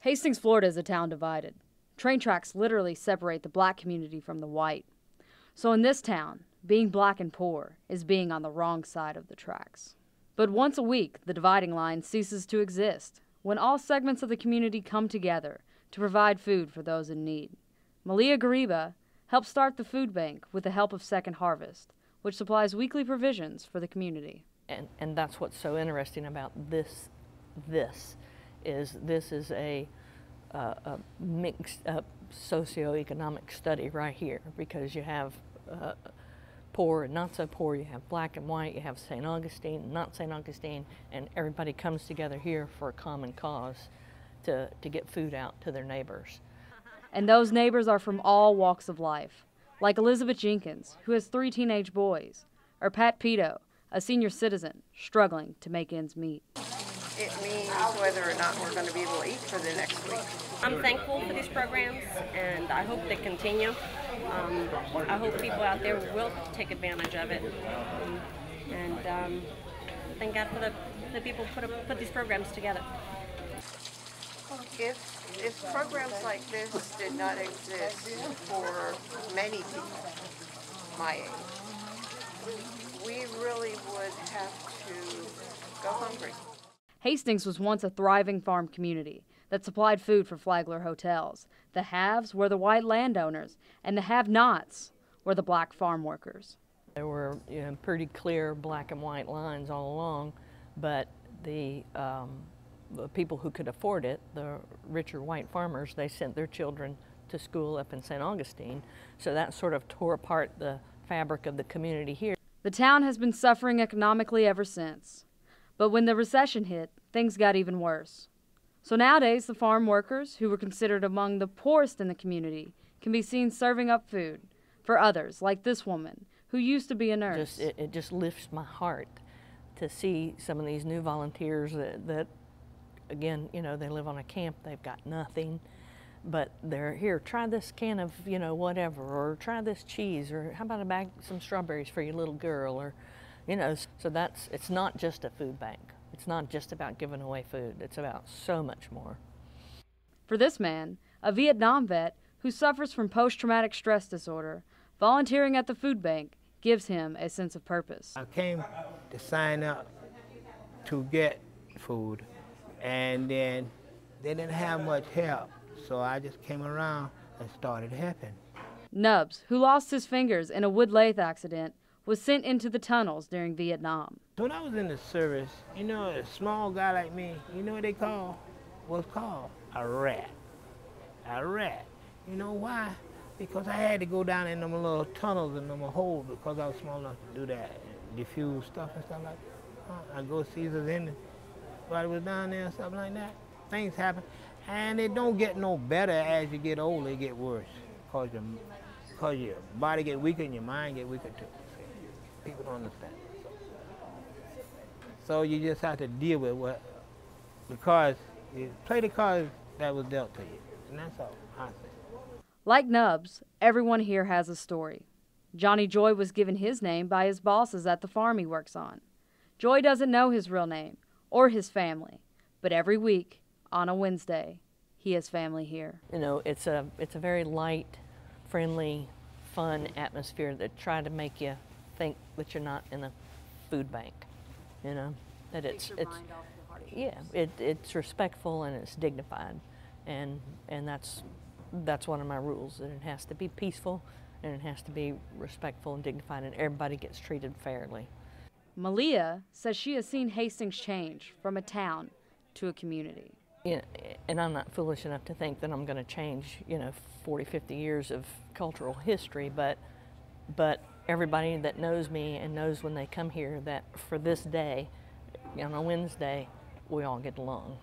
Hastings, Florida is a town divided. Train tracks literally separate the black community from the white. So in this town, being black and poor is being on the wrong side of the tracks. But once a week, the dividing line ceases to exist when all segments of the community come together to provide food for those in need. Malia Gariba helped start the food bank with the help of Second Harvest, which supplies weekly provisions for the community. And that's what's so interesting about this is a mixed up socioeconomic study right here, because you have poor and not so poor, you have black and white, you have St. Augustine, not St. Augustine, and everybody comes together here for a common cause to get food out to their neighbors. And those neighbors are from all walks of life, like Elizabeth Jenkins, who has 3 teenage boys, or Pat Pito, a senior citizen struggling to make ends meet. It means whether or not we're going to be able to eat for the next week. I'm thankful for these programs, and I hope they continue. I hope people out there will take advantage of it. Thank God for the people who put these programs together. If programs like this did not exist for many people my age, we really would have to go hungry. Hastings was once a thriving farm community that supplied food for Flagler hotels. The haves were the white landowners, and the have-nots were the black farm workers. There were pretty clear black and white lines all along, but the people who could afford it, the richer white farmers, they sent their children to school up in St. Augustine, so that sort of tore apart the fabric of the community here. The town has been suffering economically ever since. But when the recession hit, things got even worse. So nowadays, the farm workers, who were considered among the poorest in the community, can be seen serving up food for others, like this woman, who used to be a nurse. It just lifts my heart to see some of these new volunteers that again, they live on a camp, they've got nothing, but they're here, try this can of, whatever, or try this cheese, or how about some strawberries for your little girl, or so it's not just a food bank. It's not just about giving away food. It's about so much more. For this man, a Vietnam vet who suffers from post-traumatic stress disorder, volunteering at the food bank gives him a sense of purpose. I came to sign up to get food, and then they didn't have much help, so I just came around and started helping. Nubs, who lost his fingers in a wood lathe accident, was sent into the tunnels during Vietnam. When I was in the service, a small guy like me, what they was called? A rat. A rat. You know why? Because I had to go down in them little tunnels and them holes because I was small enough to do that, diffuse stuff and stuff like that. I go see the ending. While I was down there and stuff like that, things happen. And it don't get no better as you get older, it get worse. Because your body get weaker and your mind get weaker too. People don't understand. So you just have to deal with you play the cards that was dealt to you. And that's all I say. Like Nubs, everyone here has a story. Johnny Joy was given his name by his bosses at the farm he works on. Joy doesn't know his real name or his family, but every week on a Wednesday, he has family here. It's a very light, friendly, fun atmosphere that try to make you think that you're not in a food bank, that it's respectful and it's dignified, and that's one of my rules, that it has to be peaceful and it has to be respectful and dignified, and everybody gets treated fairly. Malia says she has seen Hastings change from a town to a community. And I'm not foolish enough to think that I'm going to change 40, 50 years of cultural history, but everybody that knows me and knows when they come here that for this day, on a Wednesday, we all get along.